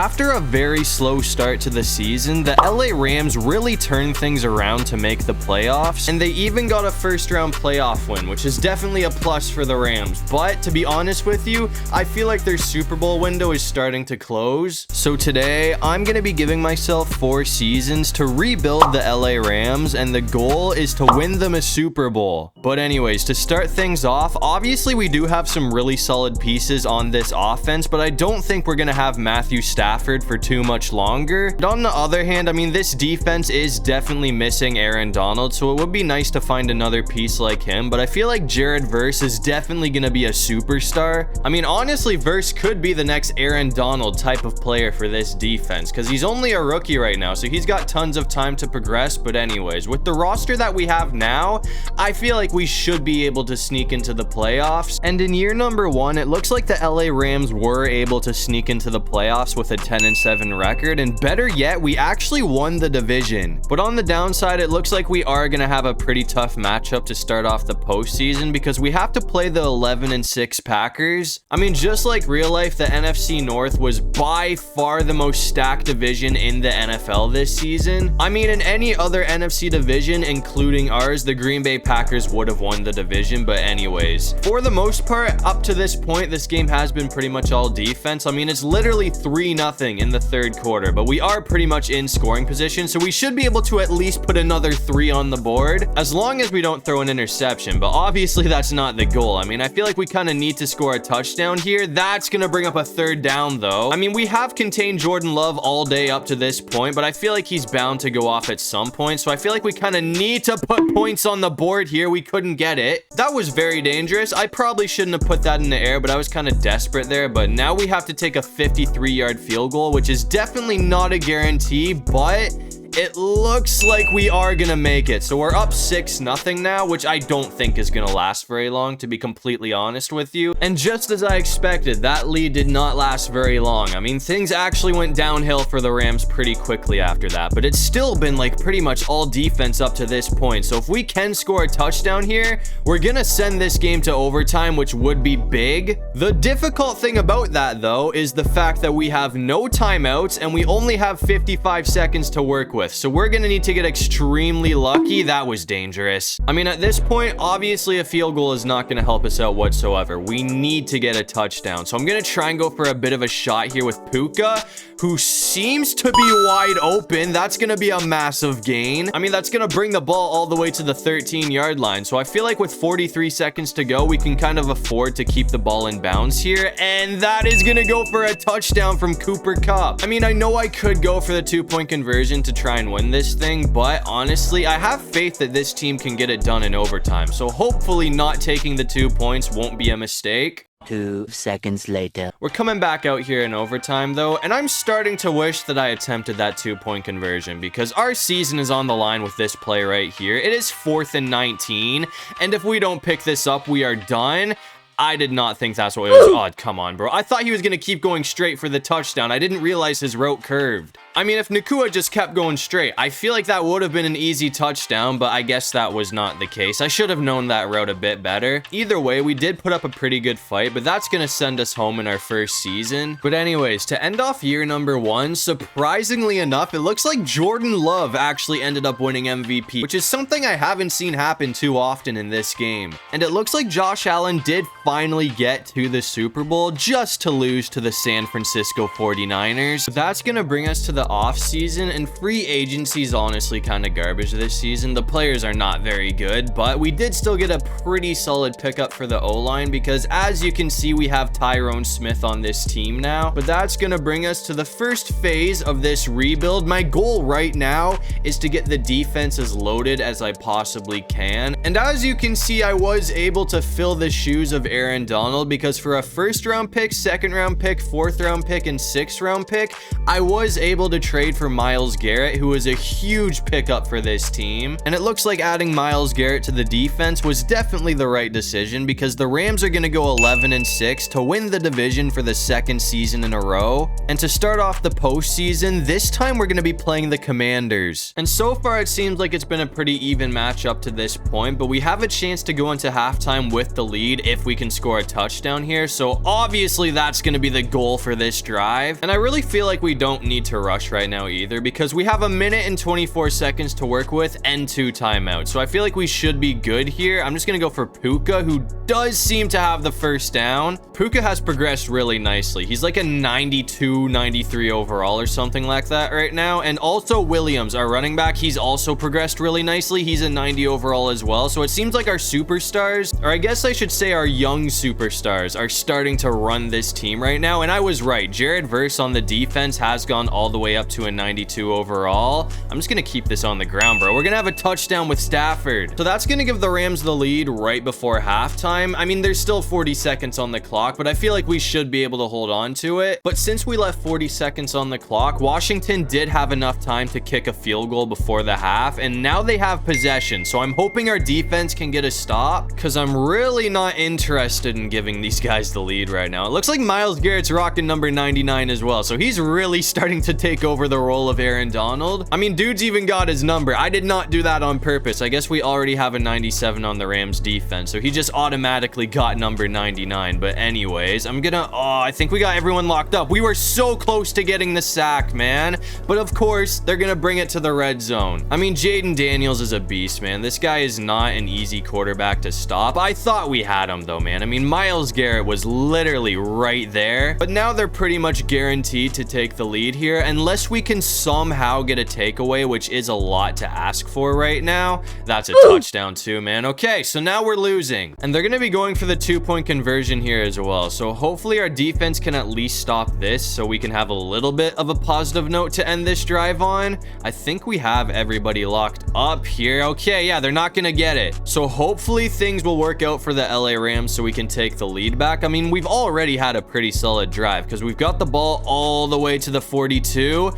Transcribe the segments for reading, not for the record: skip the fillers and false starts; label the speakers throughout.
Speaker 1: after a very slow start to the season, the LA Rams really turned things around to make the playoffs, and they even got a first-round playoff win, which is definitely a plus for the Rams. But to be honest with you, I feel like their Super Bowl window is starting to close. So today, I'm going to be giving myself 4 seasons to rebuild the LA Rams, and the goal is to win them a Super Bowl. But anyways, to start things off, obviously we do have some really solid pieces on this offense, but I don't think we're going to have Matthew Stafford for too much longer. But on the other hand, I mean, this defense is definitely missing Aaron Donald, so it would be nice to find another piece like him, but I feel like Jared Verse is definitely going to be a superstar. I mean, honestly, Verse could be the next Aaron Donald type of player for this defense, because he's only a rookie right now, so he's got tons of time to progress. But anyways, with the roster that we have now, I feel like we should be able to sneak into the playoffs. And in year number 1, it looks like the LA Rams were able to sneak into the playoffs with a 10-7 record, and better yet, we actually won the division. But on the downside, it looks like we are going to have a pretty tough matchup to start off the postseason, because we have to play the 11-6 Packers. I mean, just like real life, the NFC North was by far the most stacked division in the NFL this season. I mean, in any other NFC division, including ours, the Green Bay Packers would have won the division. But anyways, for the most part, up to this point, this game has been pretty much all defense. I mean, it's literally 3-0 in the third quarter, but we are pretty much in scoring position, so we should be able to at least put another 3 on the board, as long as we don't throw an interception. But obviously, that's not the goal. I mean, I feel like we kind of need to score a touchdown here. That's going to bring up a 3rd down, though. I mean, we have contained Jordan Love all day up to this point, but I feel like he's bound to go off at some point, so I feel like we kind of need to put points on the board here. We couldn't get it. That was very dangerous. I probably shouldn't have put that in the air, but I was kind of desperate there. But now we have to take a 53-yard field goal, which is definitely not a guarantee, but it looks like we are gonna make it. So we're up 6-0 now, which I don't think is gonna last very long, to be completely honest with you. And just as I expected, that lead did not last very long. I mean, things actually went downhill for the Rams pretty quickly after that, but it's still been like pretty much all defense up to this point. So if we can score a touchdown here, we're gonna send this game to overtime, which would be big. The difficult thing about that, though, is the fact that we have no timeouts and we only have 55 seconds to work with. So we're gonna need to get extremely lucky. That was dangerous. I mean, at this point, obviously a field goal is not gonna help us out whatsoever. We need to get a touchdown. So I'm gonna try and go for a bit of a shot here with Puka, who seems to be wide open. That's gonna be a massive gain. I mean, that's gonna bring the ball all the way to the 13-yard line. So I feel like with 43 seconds to go, we can kind of afford to keep the ball in bounds here. And that is gonna go for a touchdown from Cooper Kupp. I mean, I know I could go for the 2-point conversion to try and win this thing, but honestly, I have faith that this team can get it done in overtime. So hopefully not taking the 2 points won't be a mistake.
Speaker 2: 2 seconds later.
Speaker 1: We're coming back out here in overtime, though, and I'm starting to wish that I attempted that 2-point conversion, because our season is on the line with this play right here. It is 4th and 19, and if we don't pick this up, we are done. I did not think that's what it was. Oh, come on, bro. I thought he was going to keep going straight for the touchdown. I didn't realize his route curved. I mean, if Nakua just kept going straight, I feel like that would have been an easy touchdown, but I guess that was not the case. I should have known that route a bit better. Either way, we did put up a pretty good fight, but that's going to send us home in our first season. But anyways, to end off year number 1, surprisingly enough, it looks like Jordan Love actually ended up winning MVP, which is something I haven't seen happen too often in this game. And it looks like Josh Allen did finally get to the Super Bowl, just to lose to the San Francisco 49ers. But that's going to bring us to the offseason, and free agency is honestly kind of garbage this season. The players are not very good, but we did still get a pretty solid pickup for the O-line, because as you can see, we have Tyrone Smith on this team now. But that's going to bring us to the first phase of this rebuild. My goal right now is to get the defense as loaded as I possibly can. And as you can see, I was able to fill the shoes of Aaron Donald, because for a 1st round pick, 2nd round pick, 4th round pick, and 6th round pick, I was able to trade for Myles Garrett, who is a huge pickup for this team. And it looks like adding Myles Garrett to the defense was definitely the right decision, because the Rams are going to go 11-6 to win the division for the second season in a row. And to start off the postseason, this time we're going to be playing the Commanders. And so far it seems like it's been a pretty even match up to this point, but we have a chance to go into halftime with the lead if we can score a touchdown here. So obviously that's going to be the goal for this drive. And I really feel like we don't need to rush right now either, because we have a minute and 24 seconds to work with and 2 timeouts. So I feel like we should be good here. I'm just going to go for Puka, who does seem to have the first down. Puka has progressed really nicely. He's like a 92, 93 overall or something like that right now. And also Williams, our running back, he's also progressed really nicely. He's a 90 overall as well. So it seems like our superstars, or I guess I should say our young superstars, are starting to run this team right now. And I was right. Jared Verse on the defense has gone all the way up to a 92 overall. I'm just going to keep this on the ground, bro. We're going to have a touchdown with Stafford. So that's going to give the Rams the lead right before halftime. I mean, there's still 40 seconds on the clock, but I feel like we should be able to hold on to it. But since we left 40 seconds on the clock, Washington did have enough time to kick a field goal before the half, and now they have possession. So I'm hoping our defense can get a stop, because I'm really not interested in giving these guys the lead right now. It looks like Myles Garrett's rocking number 99 as well, so he's really starting to take over the role of Aaron Donald. I mean, dude's even got his number. I did not do that on purpose. I guess we already have a 97 on the Rams defense, so he just automatically got number 99. But anyways, I think we got everyone locked up. We were so close to getting the sack, man. But of course, they're gonna bring it to the red zone. I mean, Jaden Daniels is a beast, man. This guy is not an easy quarterback to stop. I thought we had him though, man. I mean, Myles Garrett was literally right there. But now they're pretty much guaranteed to take the lead here, unless we can somehow get a takeaway, which is a lot to ask for right now. That's a touchdown too, man. Okay, so now we're losing, and they're gonna be going for the 2-point conversion here as well. So hopefully our defense can at least stop this, so we can have a little bit of a positive note to end this drive on. I think we have everybody locked up here. Okay, yeah, they're not gonna get it. So hopefully things will work out for the LA Rams so we can take the lead back. I mean, we've already had a pretty solid drive, because we've got the ball all the way to the 42.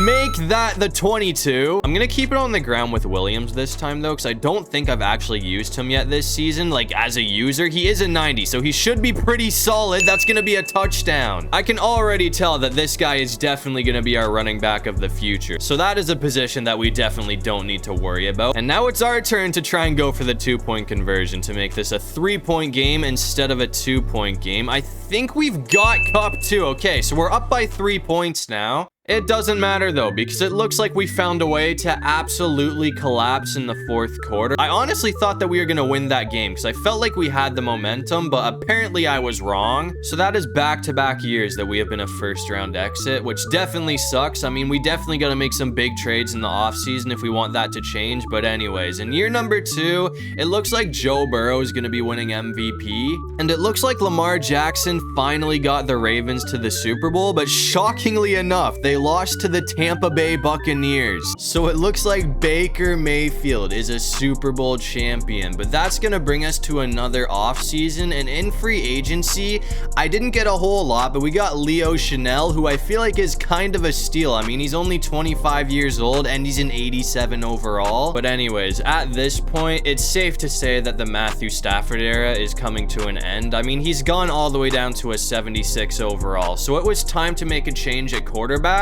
Speaker 1: Make that the 22. I'm gonna keep it on the ground with Williams this time though, because I don't think I've actually used him yet this season. Like, as a user, he is a 90, so he should be pretty solid. That's gonna be a touchdown. I can already tell that this guy is definitely gonna be our running back of the future. So that is a position that we definitely don't need to worry about. And now it's our turn to try and go for the 2-point conversion to make this a 3-point game instead of a 2-point game. I think we've got Cup 2. Okay, so we're up by 3 points now. It doesn't matter though, because it looks like we found a way to absolutely collapse in the 4th quarter. I honestly thought that we were going to win that game, because I felt like we had the momentum, but apparently I was wrong. So that is back-to-back years that we have been a first-round exit, which definitely sucks. I mean, we definitely got to make some big trades in the offseason if we want that to change. But anyways, in year number 2, it looks like Joe Burrow is going to be winning MVP. And it looks like Lamar Jackson finally got the Ravens to the Super Bowl, but shockingly enough, they lost to the Tampa Bay Buccaneers. So it looks like Baker Mayfield is a Super Bowl champion, but that's gonna bring us to another offseason. And in free agency, I didn't get a whole lot, but we got Leo Chanel, who I feel like is kind of a steal. I mean, he's only 25 years old and he's an 87 overall. But anyways, at this point, it's safe to say that the Matthew Stafford era is coming to an end. I mean, he's gone all the way down to a 76 overall. So it was time to make a change at quarterback.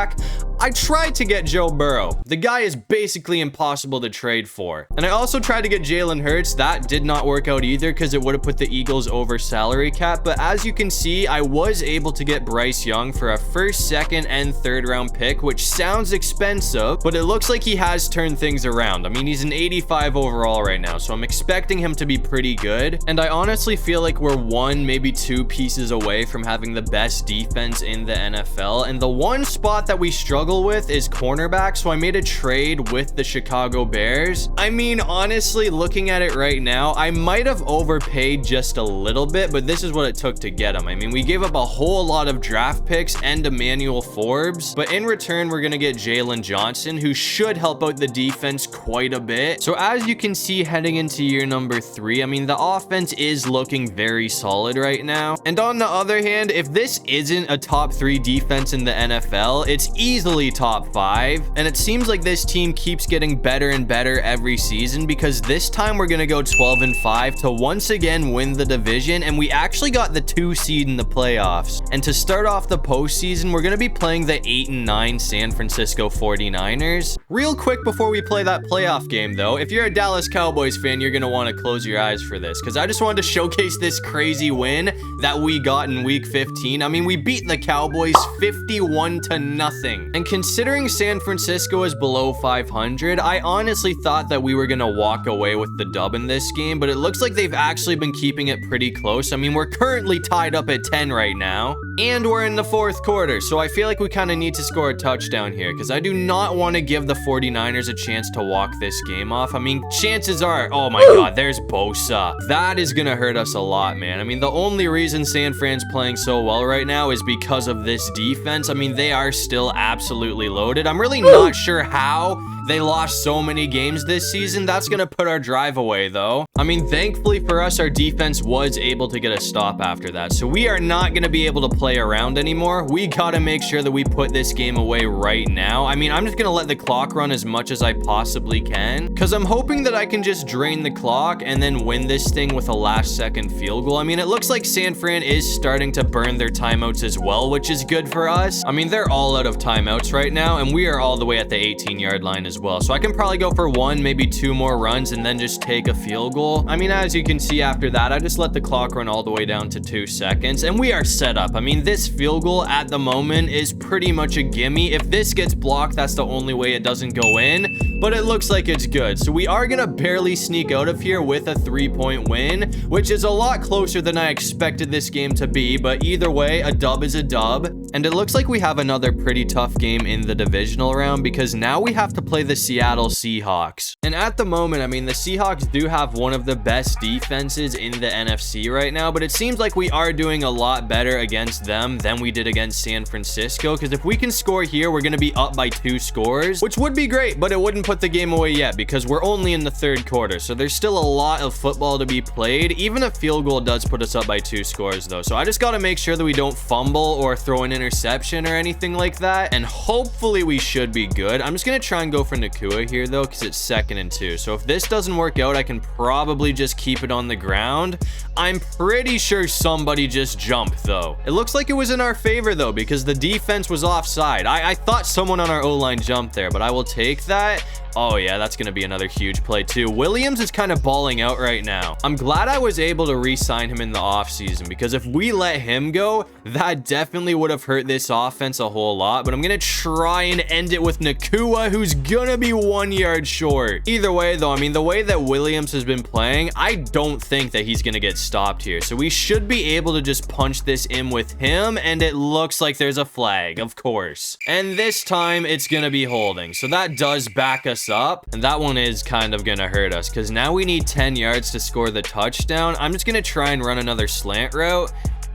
Speaker 1: I tried to get Joe Burrow. The guy is basically impossible to trade for. And I also tried to get Jalen Hurts. That did not work out either, because it would have put the Eagles over salary cap. But as you can see, I was able to get Bryce Young for a 1st, 2nd, and 3rd round pick, which sounds expensive, but it looks like he has turned things around. I mean, he's an 85 overall right now, so I'm expecting him to be pretty good. And I honestly feel like we're 1, maybe 2 pieces away from having the best defense in the NFL. And the one spot that we struggle with is cornerback, so I made a trade with the Chicago Bears. I mean, honestly, looking at it right now, I might have overpaid just a little bit, but this is what it took to get him. I mean, we gave up a whole lot of draft picks and Emmanuel Forbes, but in return, we're gonna get Jalen Johnson, who should help out the defense quite a bit. So as you can see, heading into year number 3, I mean, the offense is looking very solid right now. And on the other hand, if this isn't a top 3 defense in the NFL, it's easily easily top 5. And it seems like this team keeps getting better and better every season, because this time we're gonna go 12-5 to once again win the division, and we actually got the 2 seed in the playoffs. And to start off the postseason, we're gonna be playing the 8-9 San Francisco 49ers. Real quick before we play that playoff game though, if you're a Dallas Cowboys fan, you're gonna want to close your eyes for this, because I just wanted to showcase this crazy win that we got in week 15. I mean, we beat the Cowboys 51-0. And considering San Francisco is below 500, I honestly thought that we were gonna walk away with the dub in this game, but it looks like they've actually been keeping it pretty close. I mean, we're currently tied up at 10 right now, and we're in the 4th quarter, so I feel like we kind of need to score a touchdown here, because I do not want to give the 49ers a chance to walk this game off. I mean, chances are, oh my god, there's Bosa. That is gonna hurt us a lot, man. I mean, the only reason San Fran's playing so well right now is because of this defense. I mean, they are still absolutely loaded. I'm really not sure how they lost so many games this season. That's gonna put our drive away though. I mean, thankfully for us, our defense was able to get a stop after that, so we are not gonna be able to play around anymore. We gotta make sure that we put this game away right now. I mean, I'm just gonna let the clock run as much as I possibly can, because I'm hoping that I can just drain the clock and then win this thing with a last-second field goal. I mean, it looks like San Fran is starting to burn their timeouts as well, which is good for us. I mean, they're all out of timeouts right now, and we are all the way at the 18-yard line as well, so I can probably go for 1, maybe 2 more runs and then just take a field goal. I mean, as you can see after that, I just let the clock run all the way down to 2 seconds, and we are set up. I mean, this field goal at the moment is pretty much a gimme. If this gets blocked, that's the only way it doesn't go in, but it looks like it's good. So we are gonna barely sneak out of here with a 3-point win, which is a lot closer than I expected this game to be, but either way, a dub is a dub. And it looks like we have another pretty tough game in the divisional round, because now we have to play the Seattle Seahawks. And at the moment, I mean, the Seahawks do have one of the best defenses in the NFC right now, but it seems like we are doing a lot better against them than we did against San Francisco, because if we can score here, we're going to be up by 2 scores, which would be great, but it wouldn't put the game away yet, because we're only in the 3rd quarter, so there's still a lot of football to be played. Even a field goal does put us up by 2 scores though, so I just got to make sure that we don't fumble or throw an interception or anything like that, and hopefully we should be good. I'm just going to try and go for Nakua here though, because it's 2nd and 2, so if this doesn't work out, I can probably just keep it on the ground. I'm pretty sure somebody just jumped though. It looks like it was in our favor though, because the defense was offside. I thought someone on our O-line jumped there, but I will take that. Oh yeah, that's going to be another huge play too. Williams is kind of balling out right now. I'm glad I was able to re-sign him in the offseason, because if we let him go, that definitely would have hurt this offense a whole lot. But I'm going to try and end it with Nakua, who's going to be 1 yard short. Either way though, I mean, the way that Williams has been playing, I don't think that he's going to get stopped here. So we should be able to just punch this in with him, and it looks like there's a flag, of course. And this time it's going to be holding. So that does back us up, and that one is kind of gonna hurt us, because now we need 10 yards to score the touchdown. I'm just gonna try and run another slant route.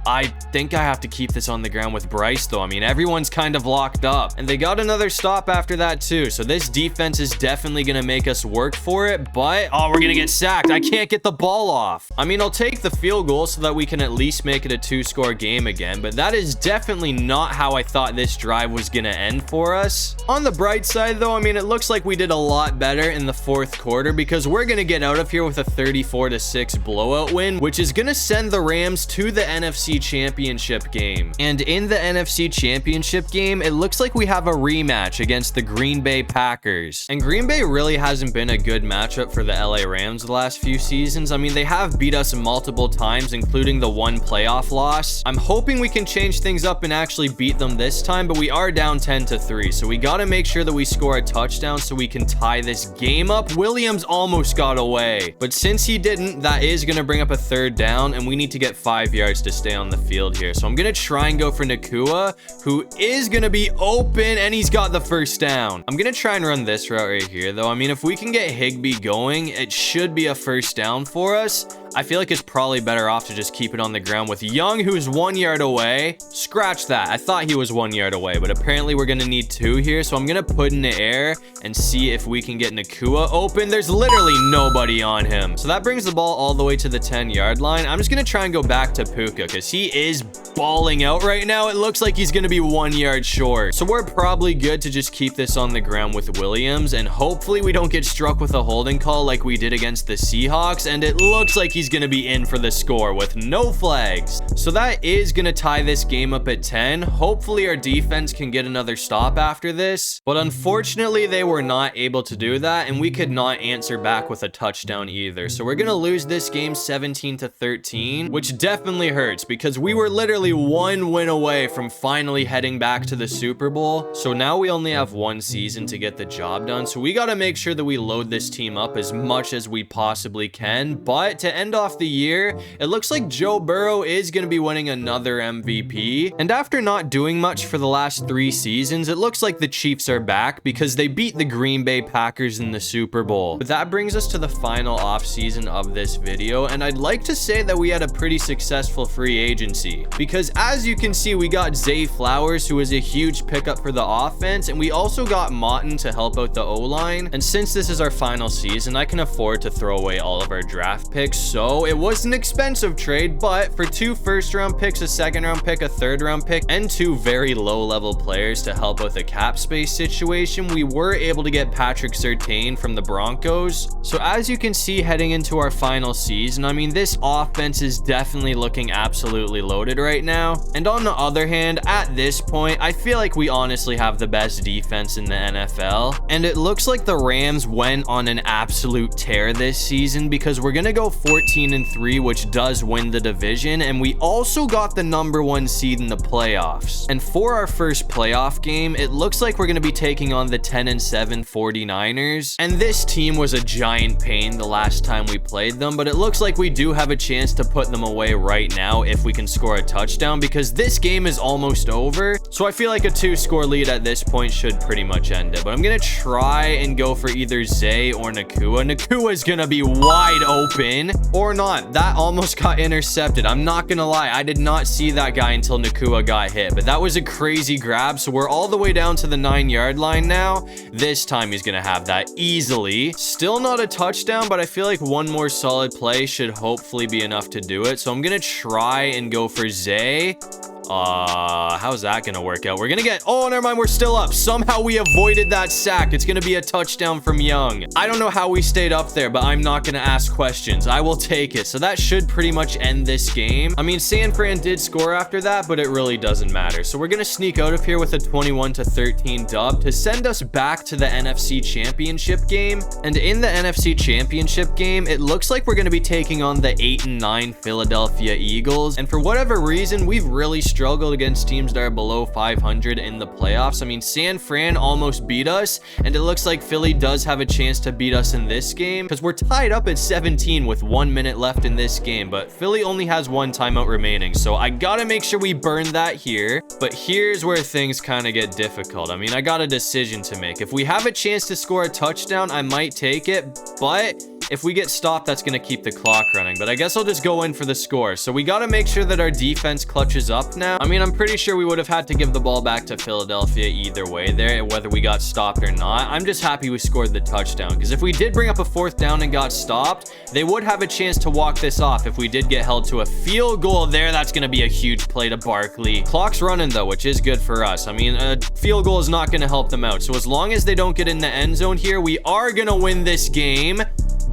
Speaker 1: I think I have to keep this on the ground with Bryce though. I mean, everyone's kind of locked up, and they got another stop after that too. So this defense is definitely going to make us work for it, but oh, we're going to get sacked. I can't get the ball off. I mean, I'll take the field goal so that we can at least make it a 2-score game again, but that is definitely not how I thought this drive was going to end for us. On the bright side though, I mean, it looks like we did a lot better in the 4th quarter, because we're going to get out of here with a 34-6 blowout win, which is going to send the Rams to the NFC Championship game. And in the NFC Championship game, it looks like we have a rematch against the Green Bay Packers. And Green Bay really hasn't been a good matchup for the LA Rams the last few seasons. I mean, they have beat us multiple times, including the 1 playoff loss. I'm hoping we can change things up and actually beat them this time, but we are down 10-3, so we got to make sure that we score a touchdown so we can tie this game up. Williams almost got away, but since he didn't, that is going to bring up a 3rd down, and we need to get 5 yards to stay on the field here. So I'm going to try and go for Nakua, who is going to be open, and he's got the 1st down. I'm going to try and run this route right here, though. I mean, if we can get Higbee going, it should be a 1st down for us. I feel like it's probably better off to just keep it on the ground with Young, who's 1 yard away. Scratch that. I thought he was 1 yard away, but apparently we're going to need 2 here. So I'm going to put in the air and see if we can get Nakua open. There's literally nobody on him. So that brings the ball all the way to the 10-yard line. I'm just going to try and go back to Puka because he is balling out right now. It looks like he's going to be 1 yard short. So we're probably good to just keep this on the ground with Williams, and hopefully we don't get struck with a holding call like we did against the Seahawks, and it looks like he's going to be in for the score with no flags. So that is going to tie this game up at 10. Hopefully our defense can get another stop after this, but unfortunately they were not able to do that, and we could not answer back with a touchdown either. So we're going to lose this game 17-13, which definitely hurts because we were literally 1 win away from finally heading back to the Super Bowl. So now we only have 1 season to get the job done. So we got to make sure that we load this team up as much as we possibly can. But to end off the year, it looks like Joe Burrow is going to be winning another MVP. And after not doing much for the last 3 seasons, it looks like the Chiefs are back because they beat the Green Bay Packers in the Super Bowl. But that brings us to the final offseason of this video, and I'd like to say that we had a pretty successful free agency because as you can see, we got Zay Flowers, who is a huge pickup for the offense, and we also got Motton to help out the O-line. And since this is our final season, I can afford to throw away all of our draft picks, so it was an expensive trade, but for 2 first-round picks, a second-round pick, a third-round pick, and 2 very low-level players to help with the cap space situation, we were able to get Patrick Surtain from the Broncos. So as you can see, heading into our final season, I mean, this offense is definitely looking absolutely loaded right now. And on the other hand, at this point, I feel like we honestly have the best defense in the NFL. And it looks like the Rams went on an absolute tear this season because we're going to go 14-3, which does win the division. And we also got the #1 seed in the playoffs. And for our first playoff game, it looks like we're going to be taking on the 10-7 49ers. And this team was a giant pain the last time we played them, but it looks like we do have a chance to put them away right now if we can score a touchdown because this game is almost over. So I feel like a 2-score lead at this point should pretty much end it. But I'm going to try and go for either Zay or Nakua. Nakua is going to be wide open or not. That almost got intercepted. I'm not going to lie. I did not see that guy until Nakua got hit, but that was a crazy grab. So we're all the way down to the 9-yard line now. This time he's going to have that easily. Still not a touchdown, but I feel like one more solid play should hopefully be enough to do it. So I'm going to try and go for Zay. How's that gonna work out? We're gonna get, oh, never mind, we're still up. Somehow we avoided that sack. It's gonna be a touchdown from Young. I don't know how we stayed up there, but I'm not gonna ask questions. I will take it. So that should pretty much end this game. I mean, San Fran did score after that, but it really doesn't matter. So we're gonna sneak out of here with a 21-13 dub to send us back to the NFC Championship game. And in the NFC Championship game, it looks like we're gonna be taking on the 8-9 Philadelphia Eagles. And for whatever reason, we've really struggled against teams that are below 500 in the playoffs. I mean, San Fran almost beat us, and it looks like Philly does have a chance to beat us in this game because we're tied up at 17 with 1 minute left in this game, but Philly only has 1 timeout remaining, so I gotta make sure we burn that here. But here's where things kind of get difficult. I mean, I got a decision to make. If we have a chance to score a touchdown, I might take it, but if we get stopped, that's going to keep the clock running. But I guess I'll just go in for the score. So we got to make sure that our defense clutches up now. I mean, I'm pretty sure we would have had to give the ball back to Philadelphia either way there, whether we got stopped or not. I'm just happy we scored the touchdown because if we did bring up a 4th down and got stopped, they would have a chance to walk this off if we did get held to a field goal there. That's going to be a huge play to Barkley. Clock's running though, which is good for us. I mean, a field goal is not going to help them out. So as long as they don't get in the end zone here, we are going to win this game.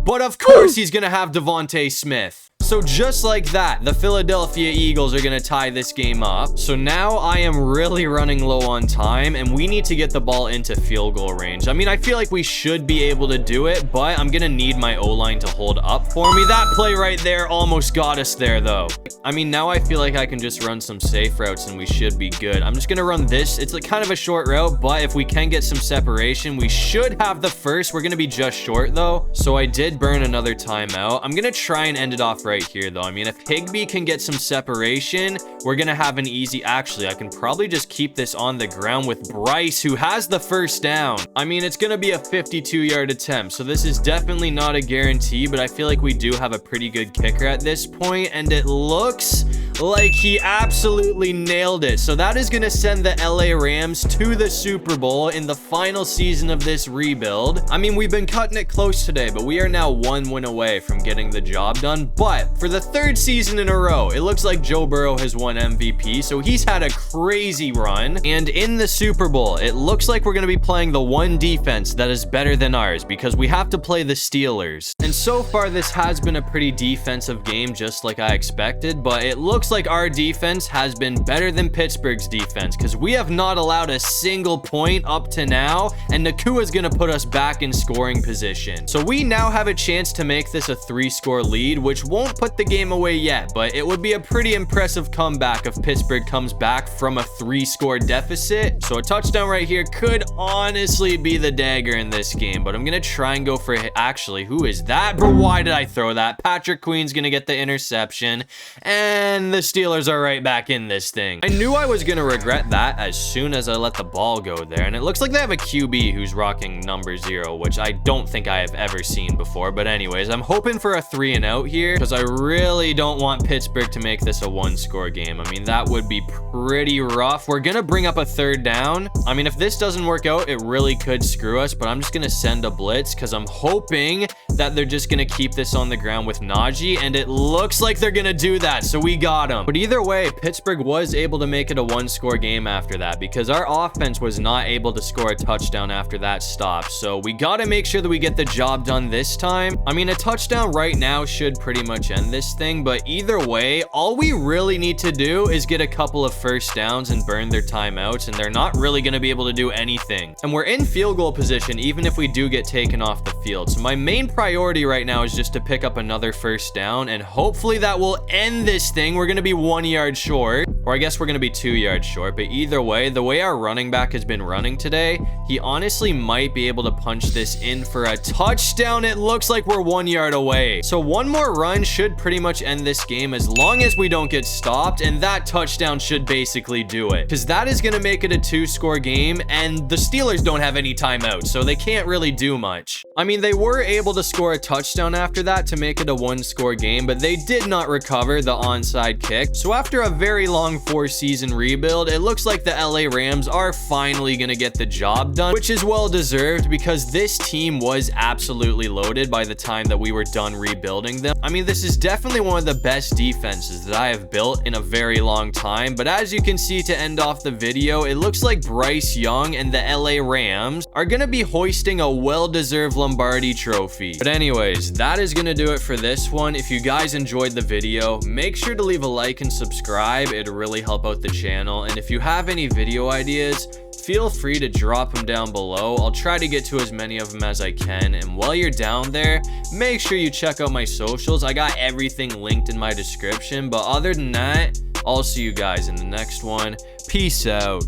Speaker 1: But of course, he's going to have Devontae Smith. So just like that, the Philadelphia Eagles are going to tie this game up. So now I am really running low on time, and we need to get the ball into field goal range. I mean, I feel like we should be able to do it, but I'm going to need my O-line to hold up for me. That play right there almost got us there, though. I mean, now I feel like I can just run some safe routes, and we should be good. I'm just going to run this. It's like kind of a short route, but if we can get some separation, we should have the first. We're going to be just short, though. So I did burn another timeout. I'm going to try and end it off right right here, though. I mean, if Higbee can get some separation, we're going to have an easy... Actually, I can probably just keep this on the ground with Bryce, who has the first down. I mean, it's going to be a 52-yard attempt, so this is definitely not a guarantee, but I feel like we do have a pretty good kicker at this point, and it looks like he absolutely nailed it. So that is going to send the LA Rams to the Super Bowl in the final season of this rebuild. I mean, we've been cutting it close today, but we are now 1 win away from getting the job done. But for the 3rd season in a row, it looks like Joe Burrow has won MVP, so he's had a crazy run. And in the Super Bowl, it looks like we're going to be playing the one defense that is better than ours, because we have to play the Steelers. And so far, this has been a pretty defensive game, just like I expected, but it looks like our defense has been better than Pittsburgh's defense, because we have not allowed a single point up to now, and Nakua is going to put us back in scoring position. So we now have a chance to make this a 3-score lead, which won't put the game away yet, but it would be a pretty impressive comeback if Pittsburgh comes back from a 3-score deficit. So a touchdown right here could honestly be the dagger in this game, but I'm going to try and go for it. Actually, who is that? Bro, why did I throw that? Patrick Queen's going to get the interception, and the Steelers are right back in this thing. I knew I was going to regret that as soon as I let the ball go there, and it looks like they have a QB who's rocking number 0, which I don't think I have ever seen before. But anyways, I'm hoping for a 3-and-out here, because I really don't want Pittsburgh to make this a 1-score game. I mean, that would be pretty rough. We're going to bring up a 3rd down. I mean, if this doesn't work out, it really could screw us, but I'm just going to send a blitz, because I'm hoping that they're just going to keep this on the ground with Najee, and it looks like they're going to do that, so we got him. But either way, Pittsburgh was able to make it a 1-score game after that, because our offense was not able to score a touchdown after that stop. So we got to make sure that we get the job done this time. I mean, a touchdown right now should pretty much end this thing, but either way, all we really need to do is get a couple of first downs and burn their timeouts, and they're not really going to be able to do anything. And we're in field goal position even if we do get taken off the field. So my main priority right now is just to pick up another first down, and hopefully that will end this thing. We're going to be 1 yard short, or I guess we're going to be 2 yards short, but either way, the way our running back has been running today, he honestly might be able to punch this in for a touchdown. It looks like we're 1 yard away. So one more run should pretty much end this game as long as we don't get stopped, and that touchdown should basically do it, because that is going to make it a 2-score game, and the Steelers don't have any timeouts, so they can't really do much. I mean, they were able to score a touchdown after that to make it a 1-score game, but they did not recover the onside kick. So after a very long 4-season rebuild, it looks like the LA Rams are finally going to get the job done, which is well deserved, because this team was absolutely loaded by the time that we were done rebuilding them. I mean, this is definitely one of the best defenses that I have built in a very long time, but as you can see to end off the video, it looks like Bryce Young and the LA Rams are going to be hoisting a well-deserved Lombardi trophy. But anyways, that is going to do it for this one. If you guys enjoyed the video, make sure to leave a like and subscribe. It'll really help out the channel. And if you have any video ideas, feel free to drop them down below. I'll try to get to as many of them as I can. And while you're down there, make sure you check out my socials. I got everything linked in my description. But other than that, I'll see you guys in the next one. Peace out.